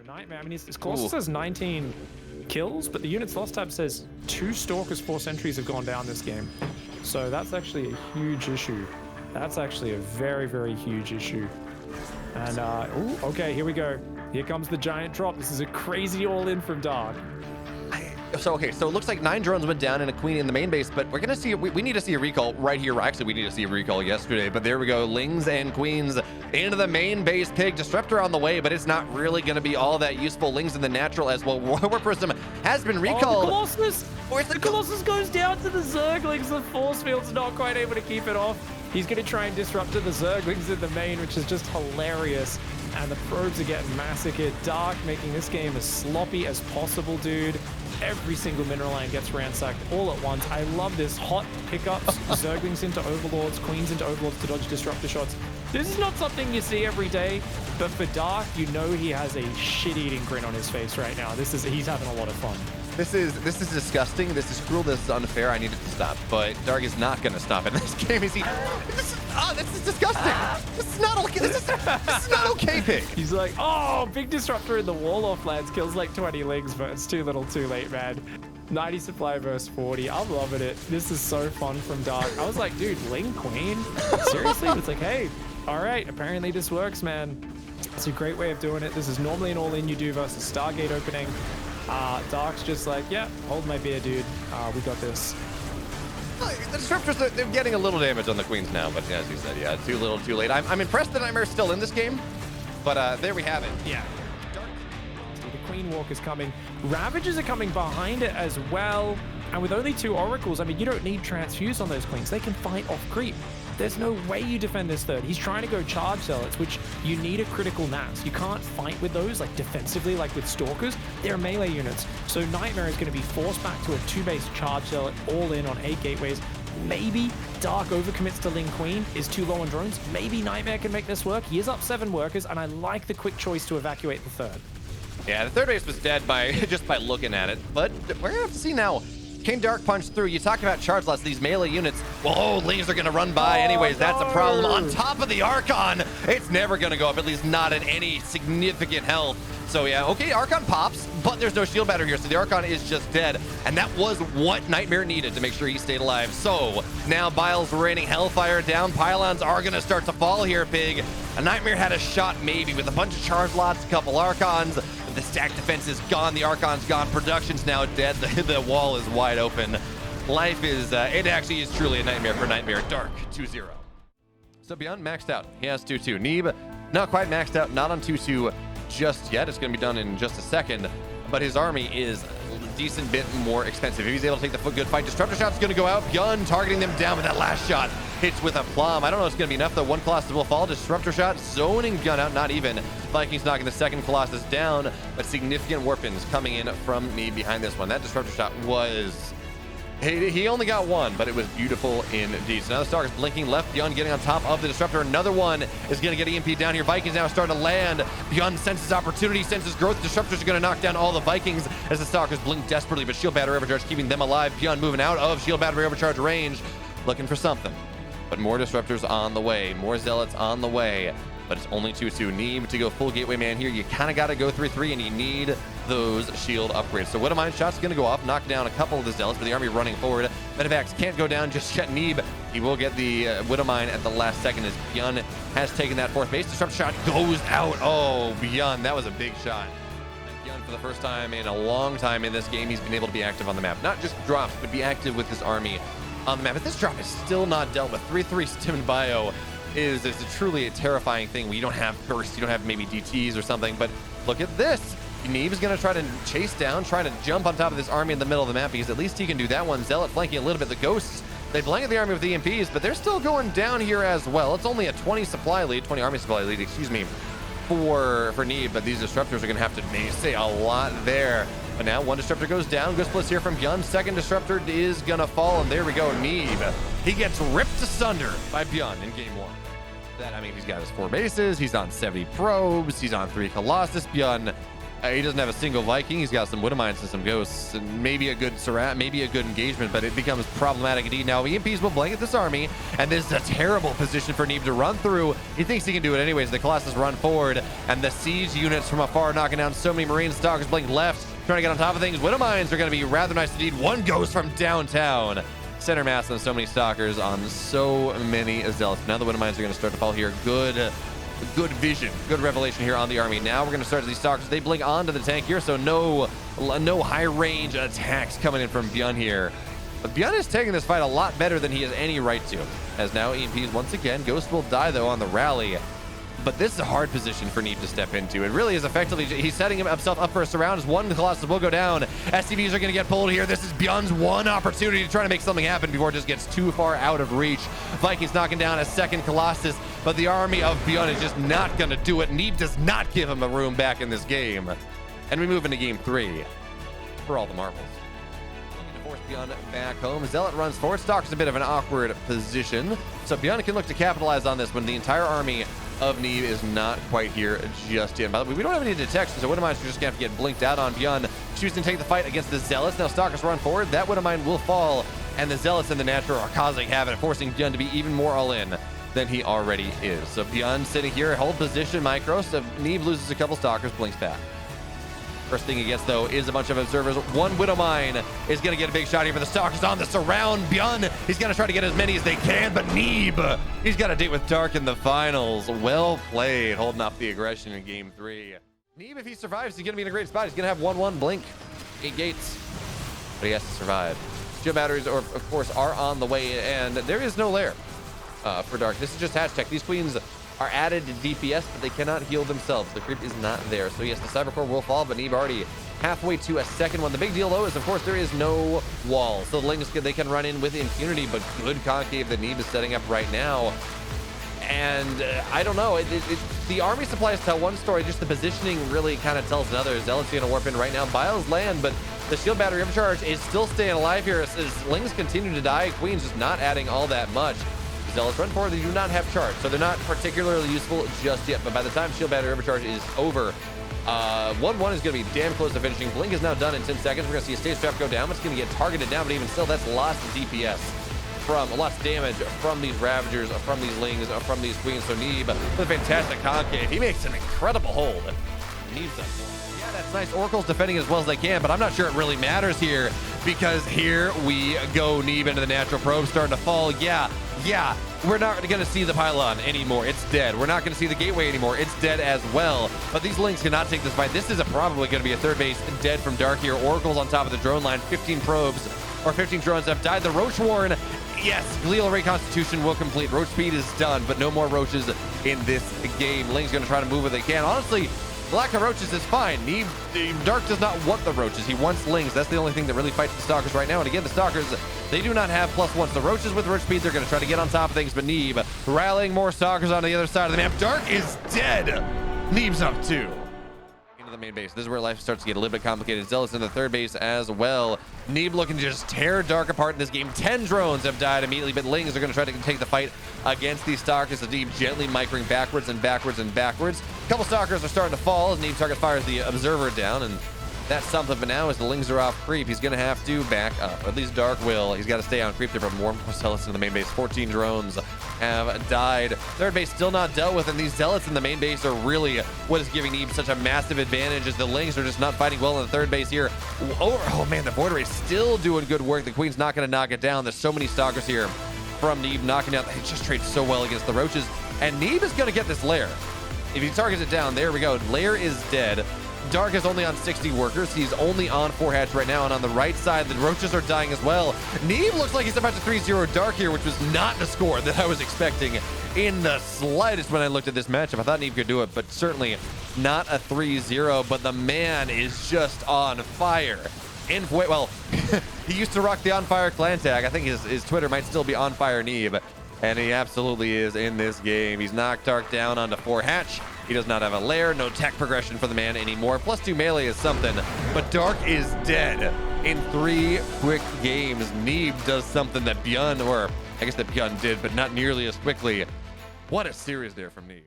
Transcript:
Nightmare, I mean, his Colossus says 19 kills, but the unit's loss tab says 2 Stalkers, 4 Sentries have gone down this game. So that's actually a huge issue. That's actually a very, very huge issue. And, ooh, okay, here we go. Here comes the giant drop. This is a crazy all-in from Dark. So it looks like 9 drones went down and a queen in the main base, but we're gonna see, we need to see a recall right here. Actually, we need to see a recall yesterday, but there we go. Lings and queens into the main base. Pig Disruptor on the way, but it's not really gonna be all that useful. Lings in the natural as well. War Prism has been recalled. Oh, the Colossus! Where's the Colossus goes down to the Zerglings. The force field's not quite able to keep it off. He's gonna try and disrupt to the Zerglings in the main, which is just hilarious. And the probes are getting massacred. Dark making this game as sloppy as possible, dude. Every single mineral line gets ransacked all at once. I love this. Hot pickups, Zerglings into Overlords, Queens into Overlords to dodge Disruptor shots. This is not something you see every day, but for Dark, you know he has a shit-eating grin on his face right now. He's having a lot of fun. This is disgusting. This is cruel. This is unfair. I need it to stop. But Dark is not going to stop in this game. This is disgusting. This is not okay. This is not okay, Pig. He's like, oh, big disruptor in the wall off lands kills like 20 lings, but it's too little, too late, man. 90 supply versus 40. I'm loving it. This is so fun from Dark. I was like, dude, Ling Queen? Seriously? It's like, hey, all right. Apparently this works, man. It's a great way of doing it. This is normally an all-in you do versus Stargate opening. Dark's just like, yeah, hold my beer, dude. We got this. The Disruptors, they're getting a little damage on the Queens now, but as you said, yeah, too little, too late. I'm impressed that Nightmare's still in this game, but there we have it. Yeah. The Queen Walk is coming. Ravages are coming behind it as well. And with only 2 Oracles, I mean, you don't need Transfuse on those Queens. They can fight off creep. There's no way you defend this third. He's trying to go charge zealots, which you need a critical NAS. You can't fight with those, like defensively, like with Stalkers. They're melee units. So Nightmare is going to be forced back to a 2-base charge zealot, all in on 8 gateways. Maybe Dark overcommits to Ling Queen, is too low on drones. Maybe Nightmare can make this work. He is up 7 workers, and I like the quick choice to evacuate the third. Yeah, the third base was dead by just by looking at it, but we're gonna have to see now. Can Dark punch through? You talk about charge loss, these melee units. Well, Lings are gonna run by anyways. No. That's a problem. On top of the Archon, it's never gonna go up, at least not at any significant health. So yeah, okay, Archon pops, but there's no shield battery here, so the Archon is just dead. And that was what Nightmare needed to make sure he stayed alive. So now Bile's raining Hellfire down. Pylons are gonna start to fall here, Pig. A Nightmare had a shot maybe with a bunch of charge lots, a couple Archons. The stack defense is gone, the Archon's gone, production's now dead, the wall is wide open. Life is, it actually is truly a nightmare for Nightmare. Dark, 2-0. So Byun maxed out, he has 2-2. Neeb, not quite maxed out, not on 2-2 just yet. It's gonna be done in just a second, but his army is a decent bit more expensive. If he's able to take the good fight, Disruptor shot's gonna go out. Byun targeting them down, but that last shot hits with a plum. I don't know if it's gonna be enough though. 1 Colossus will fall. Disruptor shot, zoning gun out, not even. Vikings knocking the 2nd Colossus down, but significant warpins coming in from Neeb behind this one. That Disruptor shot was, he only got 1, but it was beautiful indeed. So now the Stalker's blinking left. Byun getting on top of the Disruptor. Another one is going to get EMP down here. Vikings now starting to land. Byun senses opportunity, senses growth. Disruptors are going to knock down all the Vikings as the Stalkers blink desperately, but Shield Battery Overcharge keeping them alive. Byun moving out of Shield Battery Overcharge range, looking for something. But more Disruptors on the way, more Zealots on the way, but it's only 2-2. Neeb to go full Gateway Man here. You kind of got to go 3-3, and you need those shield upgrades. So Widowmine shot's going to go off, knock down a couple of the Zealots, but the army running forward. Medivacs can't go down just yet. Neeb, he will get the Widowmine at the last second as Byun has taken that 4th base. Disruptor shot goes out. Oh, Byun, that was a big shot. And Byun, for the first time in a long time in this game, he's been able to be active on the map. Not just drops, but be active with his army on the map. But this drop is still not dealt with. 3-3 Stim and Bio is truly a terrifying thing when you don't have burst, you don't have maybe DTs or something, but look at this. Neeb is going to try to chase down, try to jump on top of this army in the middle of the map, because at least he can do that one. Zealot flanking a little bit. The Ghosts, they blanket the army with EMPs, but they're still going down here as well. It's only a 20 army supply lead, excuse me, for Neeb, but these Disruptors are going to have to say a lot there. But now 1 Disruptor goes down. Good splits here from Byun. 2nd Disruptor is going to fall, and there we go. Neeb, he gets ripped asunder by Byun in game 1. That, I mean, he's got his 4 bases, he's on 70 probes, he's on 3 Colossus. Byun He doesn't have a single Viking. He's got some Widowmines and some Ghosts, and maybe a good surround, maybe a good engagement, but it becomes problematic indeed. Now, EMPs will blanket this army, and this is a terrible position for Neeb to run through. He thinks he can do it anyways. The Colossus run forward, and the siege units from afar knocking down so many Marine Stalkers. Blink left, trying to get on top of things. Widowmines are going to be rather nice indeed. One Ghost from downtown. Center mass and so many Stalkers on so many Zealots. Now the Widowmines are going to start to fall here. Good vision, good revelation here on the army. Now we're going to start these Stalkers. They blink onto the tank here, so no high range attacks coming in from Byun here. But Byun is taking this fight a lot better than he has any right to. As now EMPs once again. Ghost will die though on the rally. But this is a hard position for Neeb to step into. It really is effectively, he's setting himself up for a surround as one Colossus will go down. SCVs are going to get pulled here. This is Byun's one opportunity to try to make something happen before it just gets too far out of reach. Vikings knocking down a second Colossus, but the army of Byun is just not going to do it. Neeb does not give him a room back in this game. And we move into game 3 for all the marbles. Looking to force Byun back home. Zealot runs forward. Stalker's a bit of an awkward position. So Byun can look to capitalize on this when the entire army of Neeb is not quite here just yet. By the way, we don't have any detection, so Widowmines are just gonna have to get blinked out on Byun. Choosing to take the fight against the Zealots. Now Stalkers run forward. That Widowmine will fall, and the Zealots in the natural are causing havoc, forcing Byun to be even more all in than he already is. So Byun sitting here, hold position, micro. So Neeb loses a couple Stalkers, blinks back. First thing he gets, though, is a bunch of observers. One Widowmine is going to get a big shot here for the Stalkers on the surround. Byun, he's going to try to get as many as they can, but Neeb, he's got a date with Dark in the finals. Well played, holding up the aggression in game 3. Neeb, if he survives, he's going to be in a great spot. He's going to have 1-1 blink, 8 gates, but he has to survive. Shield batteries, of course, are on the way, and there is no lair for Dark. This is just hatch tech. These queens are added to DPS, but they cannot heal themselves. The creep is not there. So yes, the Cybercore will fall, but Neeb already halfway to a second one. The big deal, though, is, of course, there is no wall. So the Lings, they can run in with impunity, but good concave that Neeb is setting up right now. And I don't know. The army supplies tell one story, just the positioning really kind of tells another. Zealot's going to warp in right now. Biles land, but the shield battery overcharge is still staying alive here as Lings continue to die. Queen's just not adding all that much. Zealots run forward. They do not have charge, so they're not particularly useful just yet. But by the time shield battery overcharge is over, 1-1 is going to be damn close to finishing. Blink is now done in 10 seconds. We're going to see a stage trap go down. It's going to get targeted down, but even still, that's lots of DPS from lots of damage from these Ravagers, from these Lings, from these Queens. So Neeb with a fantastic concave. He makes an incredible hold. Neeb's a yeah, that's nice. Oracle's defending as well as they can, but I'm not sure it really matters here because here we go. Neeb into the natural probe starting to fall. Yeah, we're not going to see the pylon anymore. It's dead. We're not going to see the gateway anymore. It's dead as well. But these Lings cannot take this fight. This is probably going to be a third base dead from Dark here. Oracle's on top of the drone line. 15 probes or 15 drones have died. The Roach Warren, yes, glial reconstitution will complete. Roach speed is done, but no more roaches in this game. Ling's going to try to move what they can. Honestly, lack of roaches is fine. Dark does not want the roaches. He wants Lings. That's the only thing that really fights the Stalkers right now. And again, the Stalkers, they do not have +1s. The roaches with roach speed, they're going to try to get on top of things. But Neeb rallying more Stalkers onto the other side of the map. Dark is dead. Neeb's up too. Into the main base. This is where life starts to get a little bit complicated. Zealous in the third base as well. Neeb looking to just tear Dark apart in this game. 10 drones have died immediately, but Lings are going to try to take the fight against these Stalkers. As Neeb gently microing backwards and backwards and backwards. A couple Stalkers are starting to fall as Neeb target fires the Observer down, and that's something. But now as the Lings are off creep, he's going to have to back up. At least Dark will. He's got to stay on creep there, but more Zealots in the main base. 14 drones have died. Third base still not dealt with, and these Zealots in the main base are really what is giving Neeb such a massive advantage as the Lings are just not fighting well in the third base here. Oh man, the border is still doing good work. The Queen's not going to knock it down. There's so many Stalkers here from Neeb knocking out. He just trades so well against the roaches, and Neeb is going to get this lair. If he targets it down, there we go. Lair is dead. Dark is only on 60 workers. He's only on 4 hatch right now, and on the right side, the roaches are dying as well. Neeb looks like he's about to 3-0 Dark here, which was not the score that I was expecting in the slightest when I looked at this matchup. I thought Neeb could do it, but certainly not a 3-0. But the man is just on fire. Well, he used to rock the On Fire clan tag. I think his Twitter might still be On Fire Neeb, and he absolutely is in this game. He's knocked Dark down onto 4 hatch. He does not have a lair, no tech progression for the man anymore. +2 melee is something, but Dark is dead in 3 quick games. Neeb does something that Byun, or I guess that Byun did, but not nearly as quickly. What a series there from Neeb.